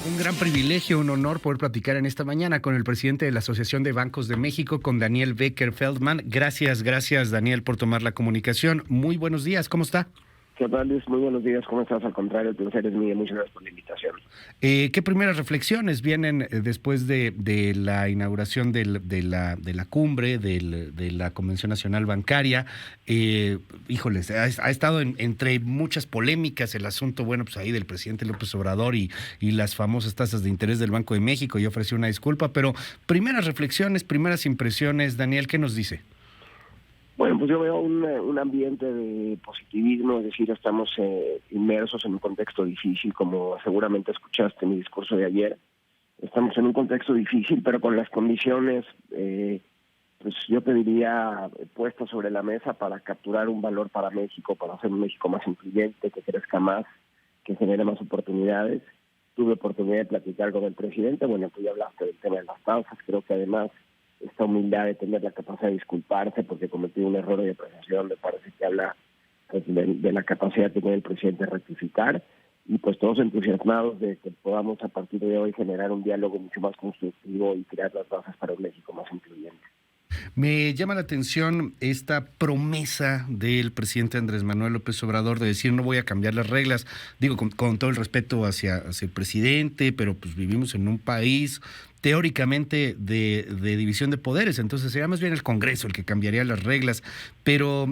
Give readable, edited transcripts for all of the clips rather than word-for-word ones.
Un gran privilegio, un honor poder platicar en esta mañana con el presidente de la Asociación de Bancos de México, con Daniel Becker Feldman. Gracias Daniel por tomar la comunicación. Muy buenos días, ¿cómo está? ¿Qué tal, Luis? Muy buenos días, ¿cómo estás? Al contrario, el placer es mío, muchas gracias por la invitación. ¿Qué primeras reflexiones vienen después de la inauguración de la cumbre de la Convención Nacional Bancaria? Híjoles, ha estado entre muchas polémicas el asunto, bueno, pues ahí del presidente López Obrador y las famosas tasas de interés del Banco de México. Yo ofrecí una disculpa, pero primeras reflexiones, primeras impresiones, Daniel, ¿qué nos dice? Bueno, pues yo veo un ambiente de positivismo, es decir, estamos inmersos en un contexto difícil, como seguramente escuchaste en mi discurso de ayer. Estamos en un contexto difícil, pero con las condiciones, pues yo pediría puestas sobre la mesa para capturar un valor para México, para hacer un México más incluyente, que crezca más, que genere más oportunidades. Tuve oportunidad de platicar con el presidente, bueno, tú ya hablaste del tema de las tasas, creo que además esta humildad de tener la capacidad de disculparse porque cometió un error de apreciación, me parece que habla pues, de la capacidad que tiene el presidente de rectificar, y pues todos entusiasmados de que podamos a partir de hoy generar un diálogo mucho más constructivo y crear las bases para un México más incluyente. Me llama la atención esta promesa del presidente Andrés Manuel López Obrador de decir no voy a cambiar las reglas. Digo, con todo el respeto hacia el presidente, pero pues vivimos en un país teóricamente de división de poderes, entonces sería más bien el Congreso el que cambiaría las reglas, pero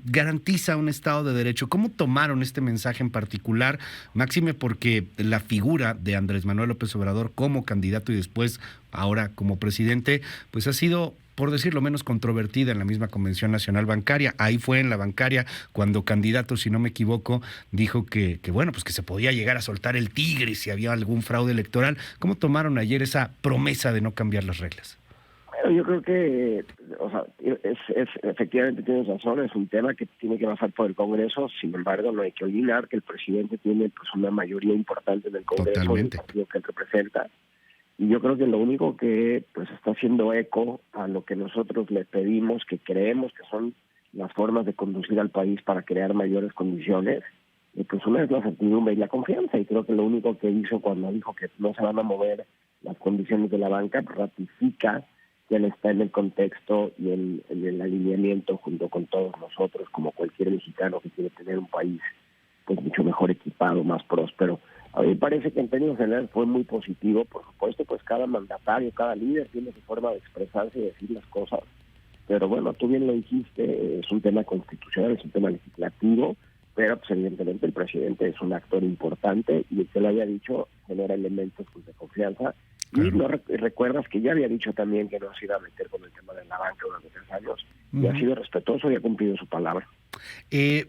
garantiza un Estado de Derecho. ¿Cómo tomaron este mensaje en particular, máxime porque la figura de Andrés Manuel López Obrador como candidato y después ahora como presidente, pues ha sido, por decirlo menos, controvertida en la misma Convención Nacional Bancaria? Ahí fue en la bancaria cuando candidato, si no me equivoco, dijo que bueno, pues que se podía llegar a soltar el tigre si había algún fraude electoral. ¿Cómo tomaron ayer esa promesa de no cambiar las reglas? Bueno, yo creo que, o sea, efectivamente tienes razón, es un tema que tiene que pasar por el Congreso. Sin embargo, no hay que olvidar que el presidente tiene pues una mayoría importante en el Congreso, en el Totalmente. partido que él representa. Y yo creo que lo único que pues está haciendo eco a lo que nosotros le pedimos, que creemos que son las formas de conducir al país para crear mayores condiciones, y pues una es la certidumbre y la confianza. Y creo que lo único que hizo cuando dijo que no se van a mover las condiciones de la banca, pues ratifica que él está en el contexto y en el alineamiento junto con todos nosotros, como cualquier mexicano que quiere tener un país pues mucho mejor equipado, más próspero. A mí me parece que en términos generales fue muy positivo. Por supuesto, pues cada mandatario, cada líder tiene su forma de expresarse y decir las cosas, pero bueno, tú bien lo dijiste, es un tema constitucional, es un tema legislativo, pero pues evidentemente el presidente es un actor importante y el que lo haya dicho genera elementos pues, de confianza. Y Claro. no recuerdas que ya había dicho también que no se iba a meter con el tema de la banca durante 3 años, y ha Ujú. sido respetuoso y ha cumplido su palabra.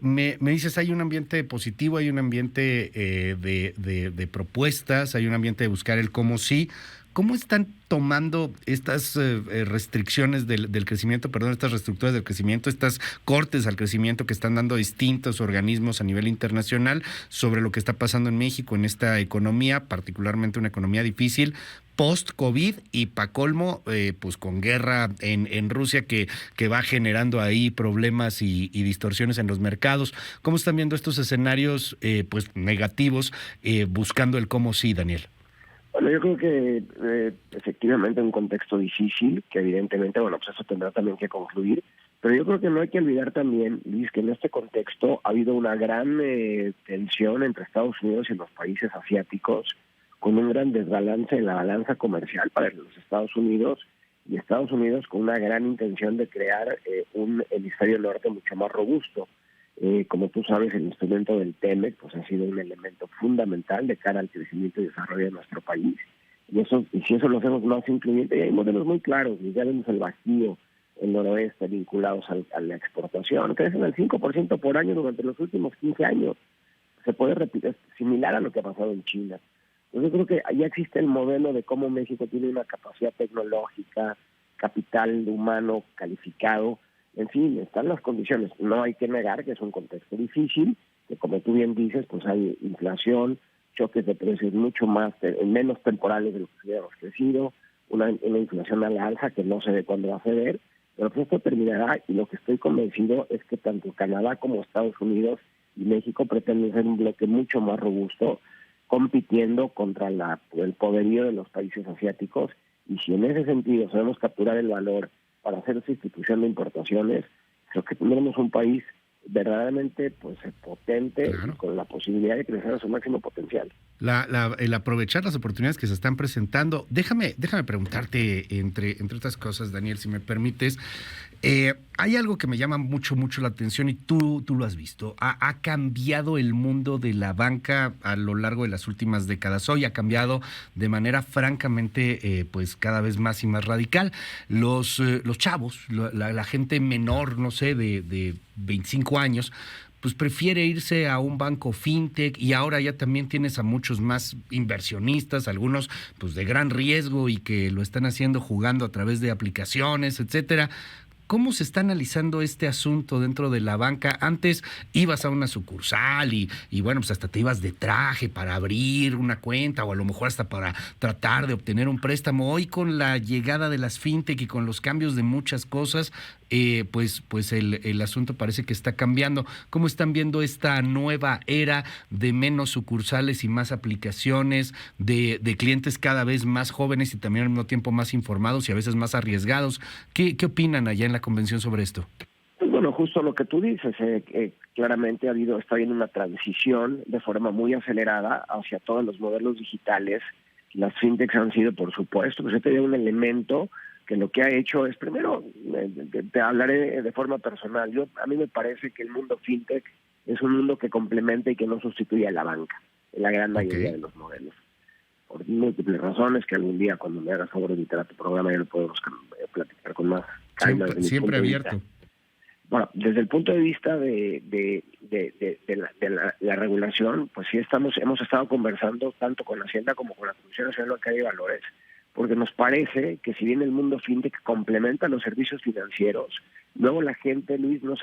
Me dices, hay un ambiente positivo, hay un ambiente de propuestas, hay un ambiente de buscar el cómo sí. ¿Cómo están tomando estas restricciones del crecimiento, perdón, estas reestructuras del crecimiento, estas cortes al crecimiento que están dando distintos organismos a nivel internacional sobre lo que está pasando en México, en esta economía, particularmente una economía difícil, post-COVID y pa' colmo, pues con guerra en Rusia que va generando ahí problemas y distorsiones en los mercados? ¿Cómo están viendo estos escenarios pues negativos, buscando el cómo sí, Daniel? Bueno, yo creo que efectivamente un contexto difícil, que evidentemente, bueno, pues eso tendrá también que concluir, pero yo creo que no hay que olvidar también, Luis, que en este contexto ha habido una gran tensión entre Estados Unidos y los países asiáticos, con un gran desbalance en la balanza comercial para los Estados Unidos, y Estados Unidos con una gran intención de crear un hemisferio norte mucho más robusto. Como tú sabes, el instrumento del TEMEC pues ha sido un elemento fundamental de cara al crecimiento y desarrollo de nuestro país. Y si eso lo hacemos más incluyente, y hay modelos muy claros, ya vemos el Bajío, el noroeste vinculados a la exportación, crecen al 5% por año durante los últimos 15 años. Se puede repetir, similar a lo que ha pasado en China. Entonces yo creo que ya existe el modelo de cómo México tiene una capacidad tecnológica, capital humano calificado. En fin, están las condiciones. No hay que negar que es un contexto difícil, que como tú bien dices, pues hay inflación, choques de precios mucho más, menos temporales de lo que hubiéramos crecido, una inflación a la alza que no se ve cuándo va a ceder, pero pues esto terminará, y lo que estoy convencido es que tanto Canadá como Estados Unidos y México pretenden ser un bloque mucho más robusto, compitiendo contra el poderío de los países asiáticos, y si en ese sentido sabemos capturar el valor para hacer esa institución de importaciones, creo que tendremos un país verdaderamente pues potente, Claro. y con la posibilidad de crecer a su máximo potencial. El aprovechar las oportunidades que se están presentando. Déjame preguntarte, entre otras cosas, Daniel, si me permites, hay algo que me llama mucho la atención y tú lo has visto. Ha cambiado el mundo de la banca a lo largo de las últimas décadas. Hoy ha cambiado de manera francamente, pues cada vez más y más radical. Los chavos, la gente menor, no sé, de 25 años, pues prefiere irse a un banco fintech, y ahora ya también tienes a muchos más inversionistas, algunos pues de gran riesgo y que lo están haciendo jugando a través de aplicaciones, etcétera. ¿Cómo se está analizando este asunto dentro de la banca? Antes ibas a una sucursal y bueno, pues hasta te ibas de traje para abrir una cuenta, o a lo mejor hasta para tratar de obtener un préstamo. Hoy, con la llegada de las fintech y con los cambios de muchas cosas, pues el asunto parece que está cambiando. ¿Cómo están viendo esta nueva era de menos sucursales y más aplicaciones, de clientes cada vez más jóvenes y también al mismo tiempo más informados y a veces más arriesgados? ¿Qué opinan allá en la convención sobre esto? Pues bueno, justo lo que tú dices, claramente está habiendo una transición de forma muy acelerada hacia todos los modelos digitales. Las fintechs han sido, por supuesto, pues este es un elemento que lo que ha hecho es, primero, te hablaré de forma personal. A mí me parece que el mundo fintech es un mundo que complementa y que no sustituye a la banca, en la gran mayoría de los modelos, por múltiples razones que algún día, cuando me hagas favor de invitar a tu programa, ya lo podemos platicar con más calma. Siempre abierto. Bueno, desde el punto de vista de la regulación, pues sí hemos estado conversando tanto con Hacienda como con la Comisión Nacional Bancaria y Valores, porque nos parece que si bien el mundo fintech complementa los servicios financieros, luego la gente, Luis, no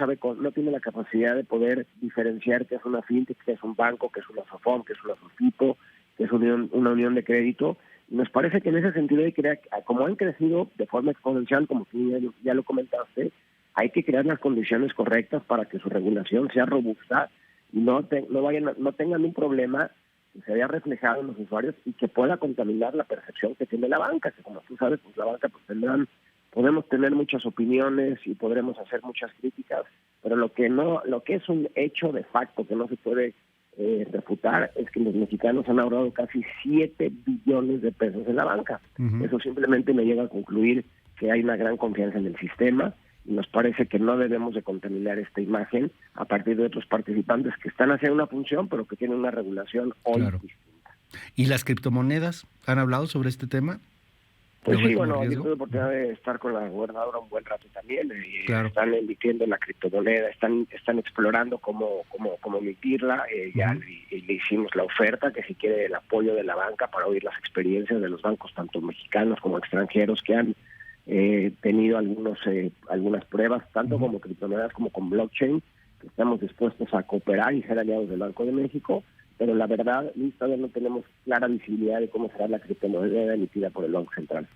tiene la capacidad de poder diferenciar qué es una fintech, qué es un banco, qué es una SOFOM, qué es una SOFIPO, qué es una unión de crédito. Y nos parece que en ese sentido hay que crear, como han crecido de forma exponencial, como tú ya lo comentaste, hay que crear las condiciones correctas para que su regulación sea robusta y no tengan un problema que se vea reflejado en los usuarios y que pueda contaminar la percepción que tiene la banca, que como tú sabes, pues la banca podemos tener muchas opiniones y podremos hacer muchas críticas, pero lo que es un hecho de facto que no se puede refutar es que los mexicanos han ahorrado casi 7 billones de pesos en la banca. Uh-huh. Eso simplemente me lleva a concluir que hay una gran confianza en el sistema, y nos parece que no debemos de contaminar esta imagen a partir de otros participantes que están haciendo una función, pero que tienen una regulación hoy distinta. ¿Y las criptomonedas? ¿Han hablado sobre este tema? Pues sí, bueno, yo tuve la oportunidad de estar con la gobernadora un buen rato también, y están emitiendo la criptomoneda, están explorando cómo emitirla, ya le hicimos la oferta, que si quiere el apoyo de la banca para oír las experiencias de los bancos, tanto mexicanos como extranjeros, que han tenido algunas pruebas, tanto como criptomonedas como con blockchain, que estamos dispuestos a cooperar y ser aliados del Banco de México, pero la verdad, Luis, todavía no tenemos clara visibilidad de cómo será la criptomoneda emitida por el Banco Central.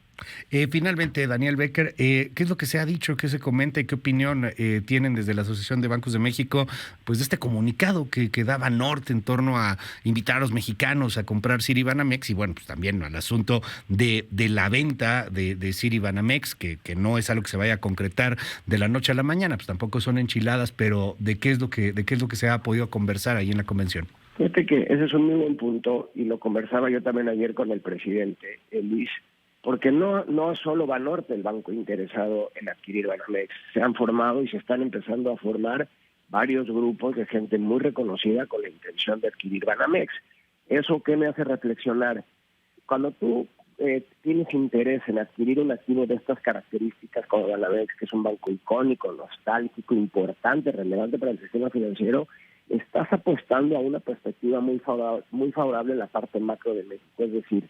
Finalmente, Daniel Becker, ¿qué es lo que se ha dicho, qué se comenta y qué opinión tienen desde la Asociación de Bancos de México, pues de este comunicado que daba Norte en torno a invitar a los mexicanos a comprar Citibanamex, y bueno, pues también al asunto de la venta de Citibanamex, que no es algo que se vaya a concretar de la noche a la mañana, pues tampoco son enchiladas, pero de qué es lo que se ha podido conversar ahí en la convención? Fíjate que ese es un muy buen punto, y lo conversaba yo también ayer con el presidente, Luis, porque no solo Banorte el banco interesado en adquirir Banamex. Se han formado y se están empezando a formar varios grupos de gente muy reconocida con la intención de adquirir Banamex. ¿Eso qué me hace reflexionar? Cuando tú tienes interés en adquirir un activo de estas características como Banamex, que es un banco icónico, nostálgico, importante, relevante para el sistema financiero, estás apostando a una perspectiva muy favorable en la parte macro de México. Es decir,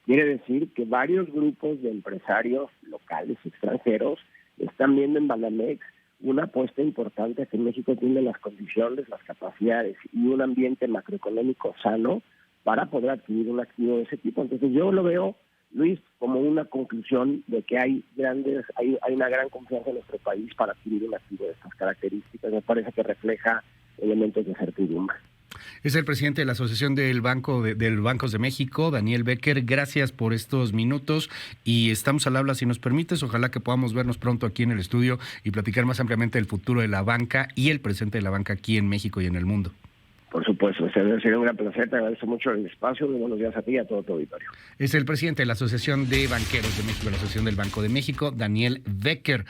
quiere decir que varios grupos de empresarios locales y extranjeros están viendo en Banamex una apuesta importante a que México tiene las condiciones, las capacidades y un ambiente macroeconómico sano para poder adquirir un activo de ese tipo. Entonces yo lo veo, Luis, como una conclusión de que hay una gran confianza en nuestro país para adquirir un activo de estas características. Me parece que refleja elementos de certidumbre. Es el presidente de la Asociación del Bancos de México, Daniel Becker. Gracias por estos minutos y estamos al habla, si nos permites. Ojalá que podamos vernos pronto aquí en el estudio y platicar más ampliamente del futuro de la banca y el presente de la banca aquí en México y en el mundo. Por supuesto, sería un gran placer. Te agradezco mucho el espacio. Muy buenos días a ti y a todo tu auditorio. Es el presidente de la Asociación de Banqueros de México, la Asociación del Banco de México, Daniel Becker.